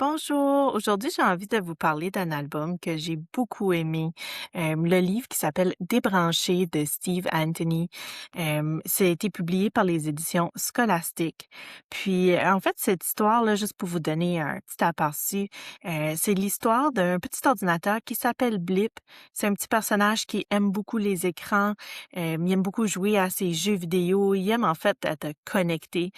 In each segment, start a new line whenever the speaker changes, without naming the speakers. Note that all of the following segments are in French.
Bonjour, aujourd'hui j'ai envie de vous parler d'un album que j'ai beaucoup aimé, le livre qui s'appelle Débranché de Steve Anthony. Ça a été publié par les éditions Scholastic. Puis en fait cette histoire-là, juste pour vous donner un petit aperçu, c'est l'histoire d'un petit ordinateur qui s'appelle Blip. C'est un petit personnage qui aime beaucoup les écrans, il aime beaucoup jouer à ses jeux vidéo, il aime en fait être connecté.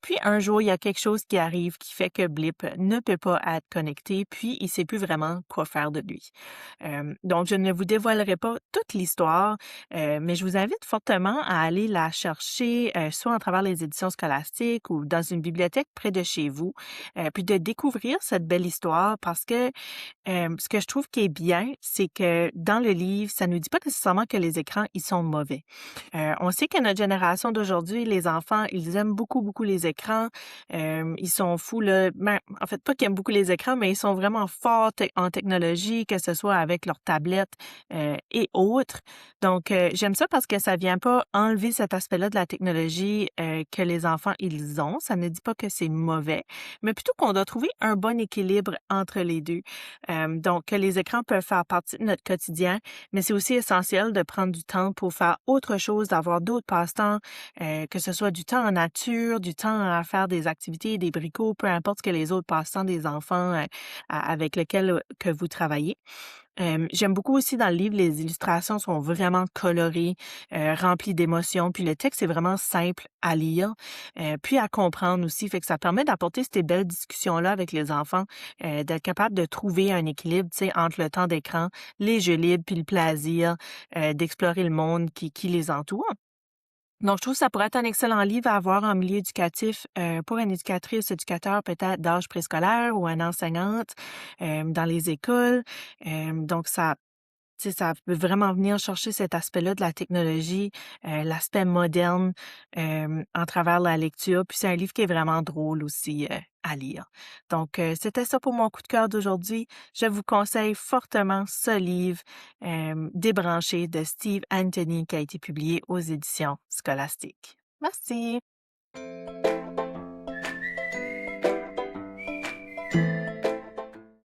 Puis un jour, il y a quelque chose qui arrive qui fait que Blip ne peut pas être connecté, puis il sait plus vraiment quoi faire de lui. Donc, je ne vous dévoilerai pas toute l'histoire, mais je vous invite fortement à aller la chercher, soit à travers les éditions scolastiques ou dans une bibliothèque près de chez vous, puis de découvrir cette belle histoire parce que ce que je trouve qui est bien, c'est que dans le livre, ça nous dit pas nécessairement que les écrans, ils sont mauvais. On sait que notre génération d'aujourd'hui, les enfants, ils aiment beaucoup, beaucoup les écrans. Ils sont fous, là. Ben, en fait, pas qu'ils aiment beaucoup les écrans, mais ils sont vraiment forts en technologie, que ce soit avec leurs tablettes et autres. Donc, j'aime ça parce que ça vient pas enlever cet aspect-là de la technologie que les enfants, ils ont. Ça ne dit pas que c'est mauvais, mais plutôt qu'on doit trouver un bon équilibre entre les deux. Donc, que les écrans peuvent faire partie de notre quotidien, mais c'est aussi essentiel de prendre du temps pour faire autre chose, d'avoir d'autres passe-temps, que ce soit du temps en nature, du temps à faire des activités, des bricots, peu importe ce que les autres passe-temps des enfants avec lesquels que vous travaillez. J'aime beaucoup aussi dans le livre, les illustrations sont vraiment colorées, remplies d'émotions, puis le texte est vraiment simple à lire, puis à comprendre aussi. Fait que ça permet d'apporter ces belles discussions-là avec les enfants, d'être capable de trouver un équilibre, tu sais, entre le temps d'écran, les jeux libres, puis le plaisir, d'explorer le monde qui les entoure. Donc, je trouve que ça pourrait être un excellent livre à avoir en milieu éducatif, pour une éducatrice, éducateur peut-être d'âge préscolaire ou une enseignante, dans les écoles. Donc ça tu sais, ça peut vraiment venir chercher cet aspect-là de la technologie, l'aspect moderne, en travers la lecture. Puis c'est un livre qui est vraiment drôle aussi, à lire. Donc, c'était ça pour mon coup de cœur d'aujourd'hui. Je vous conseille fortement ce livre, Débranché de Steve Anthony qui a été publié aux éditions Scolastiques. Merci.